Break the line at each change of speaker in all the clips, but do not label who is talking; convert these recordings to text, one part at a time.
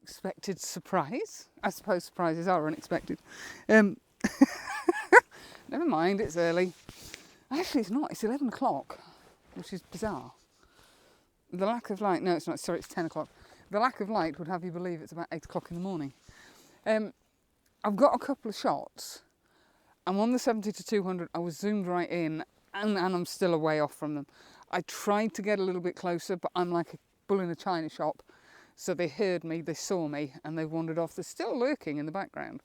unexpected surprise. I suppose surprises are unexpected. Never mind, it's early. Actually, it's not. It's 11 o'clock, which is bizarre. The lack of light... No, it's not. Sorry, it's 10 o'clock. The lack of light would have you believe it's about 8 o'clock in the morning. I've got a couple of shots. I'm on the 70 to 200. I was zoomed right in, and I'm still a way off from them. I tried to get a little bit closer, but I'm like a bull in a china shop. So they heard me, they saw me, and they wandered off. They're still lurking in the background.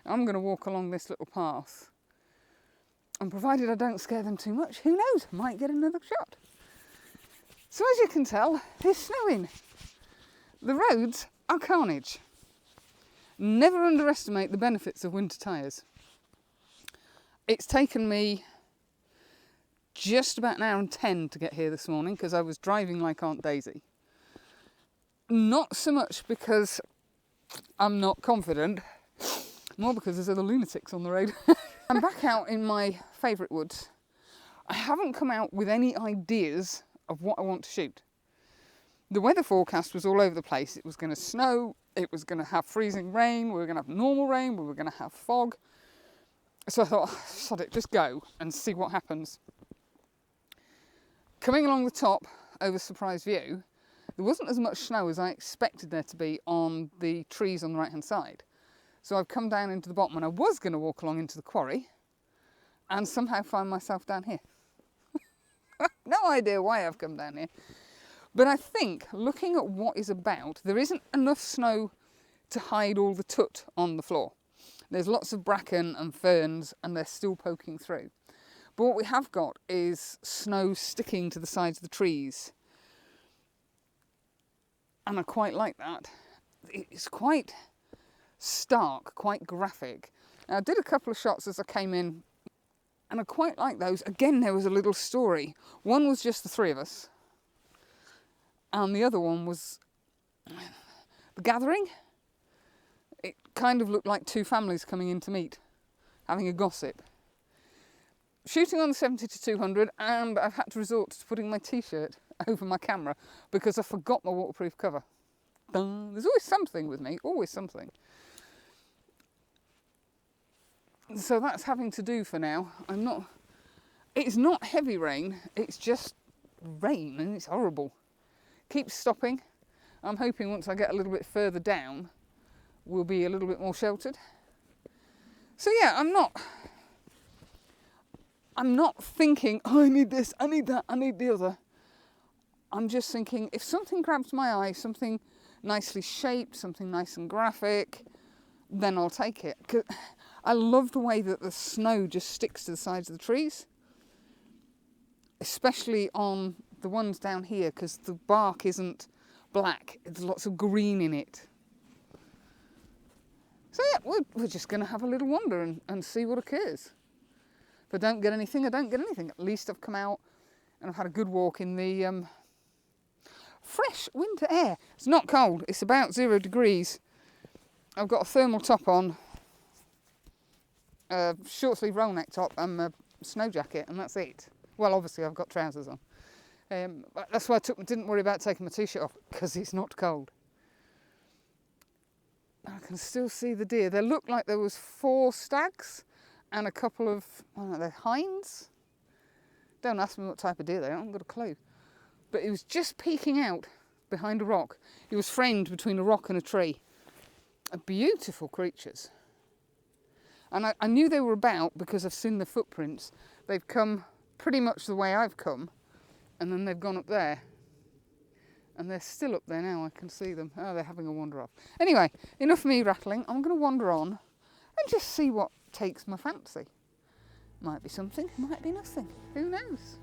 I'm going to walk along this little path. And provided I don't scare them too much, who knows, I might get another shot. So as you can tell, it's snowing. The roads are carnage. Never underestimate the benefits of winter tyres. It's taken me just about an hour and 10 to get here this morning because I was driving like Aunt Daisy. Not so much because I'm not confident, more because there's other lunatics on the road. I'm back out in my favourite woods. I haven't come out with any ideas of what I want to shoot. The weather forecast was all over the place. It was going to snow, it was going to have freezing rain, we were going to have normal rain, we were going to have fog. So I thought, sod it, just go and see what happens. Coming along the top over Surprise View, there wasn't as much snow as I expected there to be on the trees on the right hand side. So I've come down into the bottom and I was going to walk along into the quarry and somehow find myself down here. No idea why I've come down here. But I think, looking at what is about, there isn't enough snow to hide all the soot on the floor. There's lots of bracken and ferns and they're still poking through. But what we have got is snow sticking to the sides of the trees. And I quite like that. It's quite stark, quite graphic. Now, I did a couple of shots as I came in and I quite like those. Again, there was a little story. One was just the three of us. And the other one was the gathering. It kind of looked like two families coming in to meet, having a gossip. Shooting on the 70 to 200, and I've had to resort to putting my t-shirt over my camera because I forgot my waterproof cover. There's always something with me, always something. So that's having to do for now. It's not heavy rain, it's just rain and it's horrible. Keeps stopping. I'm hoping once I get a little bit further down, we'll be a little bit more sheltered. So yeah, I'm not thinking, oh, I need this, I need that, I need the other. I'm just thinking, if something grabs my eye, something nicely shaped, something nice and graphic, then I'll take it. 'Cause I love the way that the snow just sticks to the sides of the trees, especially on the ones down here, because the bark isn't black, there's lots of green in it. So yeah, we're just going to have a little wander and see what occurs. If I don't get anything, I don't get anything. At least I've come out and I've had a good walk in the fresh winter air. It's not cold, it's about 0 degrees. I've got a thermal top on, a short sleeve roll neck top and a snow jacket, and that's it. Well, obviously I've got trousers on. That's why I didn't worry about taking my t-shirt off, because it's not cold. I can still see the deer. There looked like there was 4 stags and a couple of, I don't know, they're hinds? Don't ask me what type of deer they are, I haven't got a clue. But he was just peeking out behind a rock. He was framed between a rock and a tree. Beautiful creatures. And I knew they were about because I've seen the footprints. They've come pretty much the way I've come, and then they've gone up there. And they're still up there now, I can see them. Oh, they're having a wander off. Anyway, enough of me rattling. I'm going to wander on and just see what takes my fancy. Might be something, might be nothing. Who knows?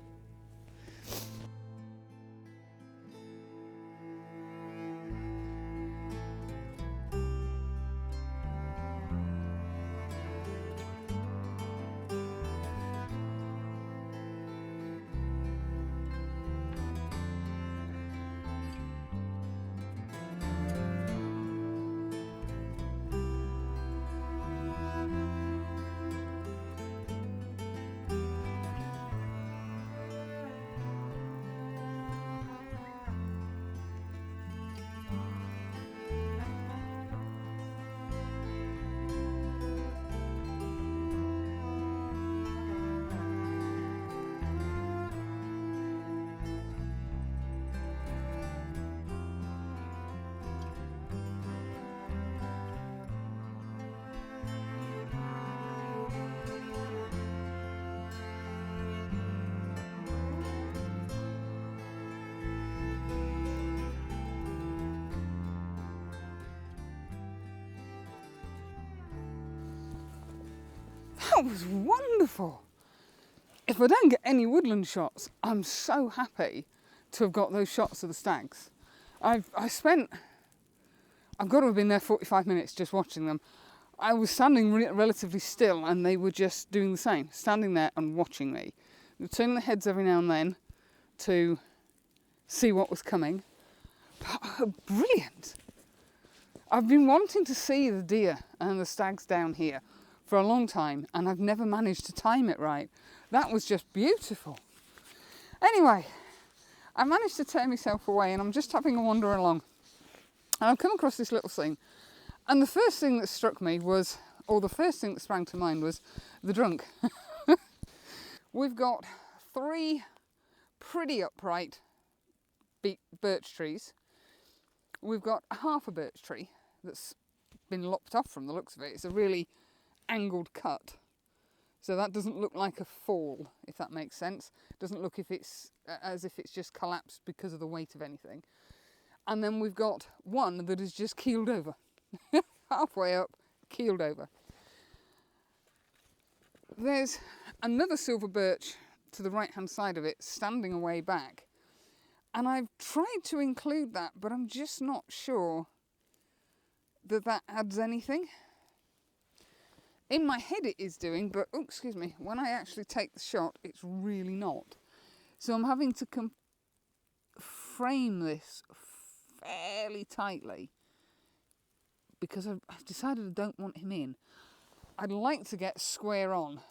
That was wonderful. If I don't get any woodland shots, I'm so happy to have got those shots of the stags. I've got to have been there 45 minutes just watching them. I was standing relatively still and they were just doing the same, standing there and watching me. They were turning their heads every now and then to see what was coming. Brilliant. I've been wanting to see the deer and the stags down here for a long time and I've never managed to time it right. That was just beautiful. Anyway, I managed to tear myself away and I'm just having a wander along. And I've come across this little scene. And the first thing that struck me was, or the first thing that sprang to mind was the drunk. We've got 3 pretty upright birch trees. We've got half a birch tree that's been lopped off from the looks of it. It's a really angled cut. So that doesn't look like a fall, if that makes sense. It doesn't look as if it's just collapsed because of the weight of anything. And then we've got one that is just keeled over. Halfway up, keeled over. There's another silver birch to the right hand side of it, standing away back. And I've tried to include that, but I'm just not sure that adds anything. In my head it is doing, but, oh, excuse me, when I actually take the shot, it's really not. So I'm having to frame this fairly tightly because I've decided I don't want him in. I'd like to get square on,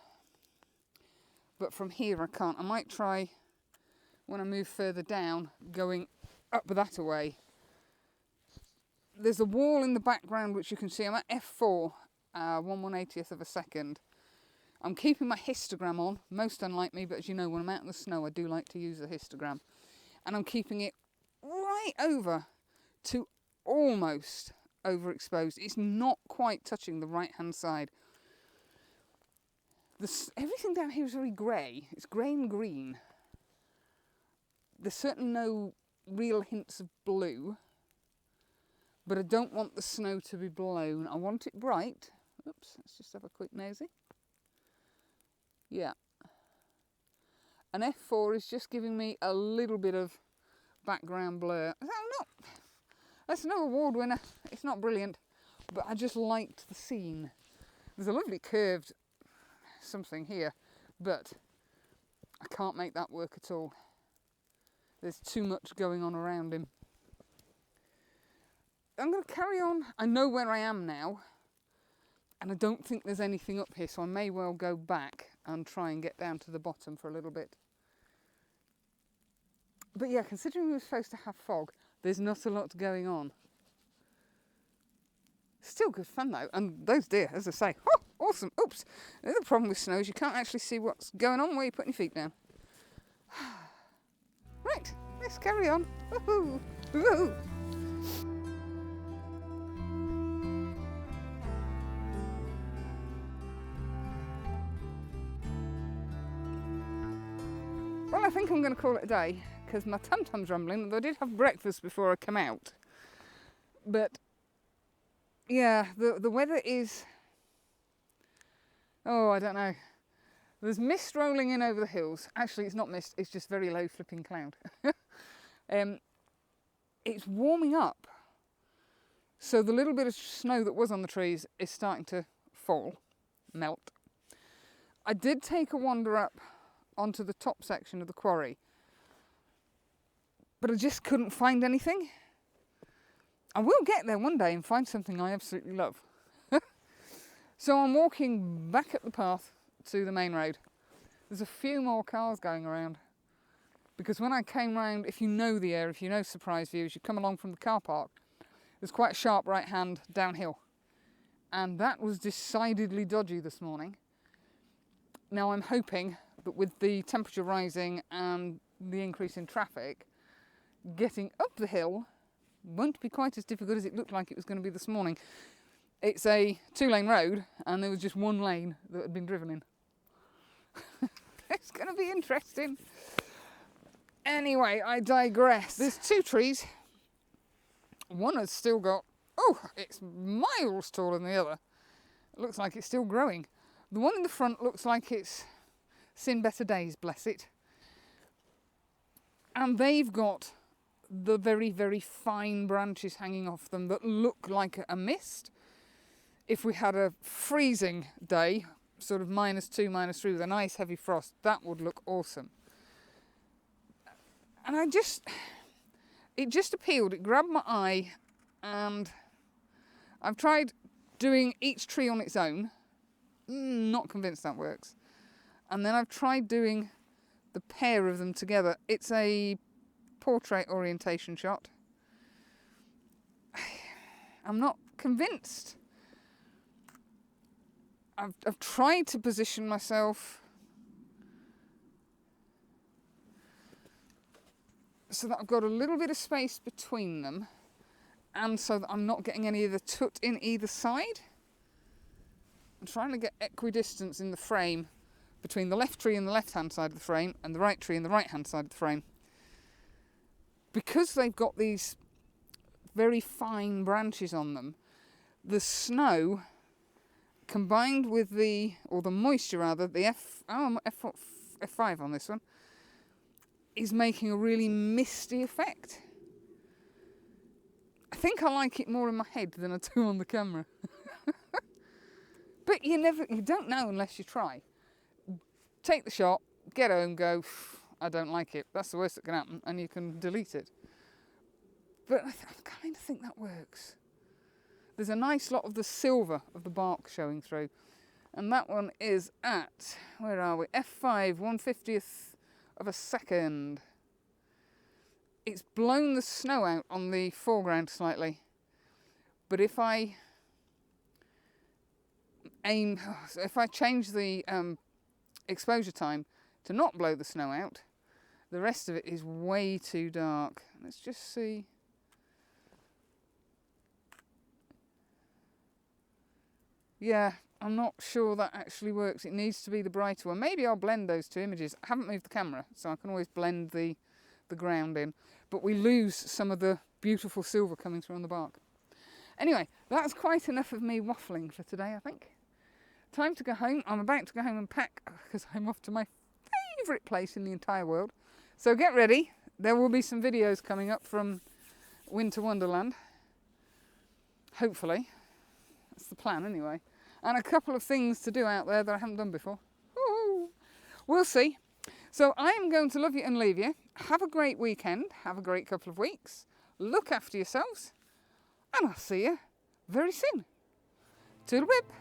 but from here I can't. I might try, when I move further down, going up that away. There's a wall in the background which you can see. I'm at f4, 1/180th of a second. I'm keeping my histogram on, most unlike me, but as you know, when I'm out in the snow I do like to use the histogram. And I'm keeping it right over to almost overexposed. It's not quite touching the right hand side. Everything down here is very grey. It's grey and green. There's certainly no real hints of blue, but I don't want the snow to be blown. I want it bright. Oops, let's just have a quick nosy. Yeah. An F4 is just giving me a little bit of background blur. That's no award winner. It's not brilliant, but I just liked the scene. There's a lovely curved something here, but I can't make that work at all. There's too much going on around him. I'm going to carry on. I know where I am now, and I don't think there's anything up here, so I may well go back and try and get down to the bottom for a little bit. But yeah, considering we were supposed to have fog, there's not a lot going on. Still good fun though, and those deer, as I say, oh, awesome. Oops, the other problem with snow is you can't actually see what's going on where you're putting your feet down. Right, let's carry on. Woohoo! Woohoo! Well, I think I'm going to call it a day because my tum-tum's rumbling, although I did have breakfast before I came out. But yeah, the weather is, oh, I don't know. There's mist rolling in over the hills. Actually, it's not mist, it's just very low flipping cloud. It's warming up. So the little bit of snow that was on the trees is starting to fall, melt. I did take a wander up onto the top section of the quarry, but I just couldn't find anything. I will get there one day and find something I absolutely love. So I'm walking back up the path to the main road. There's a few more cars going around, because when I came round, if you know the area, if you know Surprise View, as you come along from the car park, there's quite a sharp right hand downhill, and that was decidedly dodgy this morning. Now I'm hoping that with the temperature rising and the increase in traffic, getting up the hill won't be quite as difficult as it looked like it was going to be this morning. It's a 2-lane road and there was just one lane that had been driven in. It's going to be interesting. Anyway, I digress. There's 2 trees. One has still got, oh, it's miles taller than the other. It looks like it's still growing. The one in the front looks like it's seen better days, bless it. And they've got the very, very fine branches hanging off them that look like a mist. If we had a freezing day, sort of -2, -3 with a nice heavy frost, that would look awesome. And it just appealed, it grabbed my eye, and I've tried doing each tree on its own, not convinced that works. And then I've tried doing the pair of them together. It's a portrait orientation shot. I'm not convinced. I've tried to position myself so that I've got a little bit of space between them, and so that I'm not getting any of the tut in either side. I'm trying to get equidistance in the frame between the left tree and the left-hand side of the frame and the right tree and the right-hand side of the frame. Because they've got these very fine branches on them, the snow combined with the moisture rather, the F5 on this one, is making a really misty effect. I think I like it more in my head than I do on the camera. But you don't know unless you try. Take the shot, get home, go, I don't like it. That's the worst that can happen, and you can delete it. But I kind of think that works. There's a nice lot of the silver of the bark showing through. And that one is at, where are we? F5, 1/50th of a second. It's blown the snow out on the foreground slightly. But if I change the exposure time to not blow the snow out, the rest of it is way too dark. Let's just see. Yeah, I'm not sure that actually works. It needs to be the brighter one. Maybe I'll blend those two images. I haven't moved the camera, so I can always blend the ground in. But we lose some of the beautiful silver coming through on the bark. Anyway, that's quite enough of me waffling for today, I think. Time to go home. I'm about to go home and pack because I'm off to my favourite place in the entire world. So get ready. There will be some videos coming up from Winter Wonderland. Hopefully. That's the plan anyway. And a couple of things to do out there that I haven't done before. Ooh. We'll see. So I am going to love you and leave you. Have a great weekend. Have a great couple of weeks. Look after yourselves. And I'll see you very soon. Toodle-whip.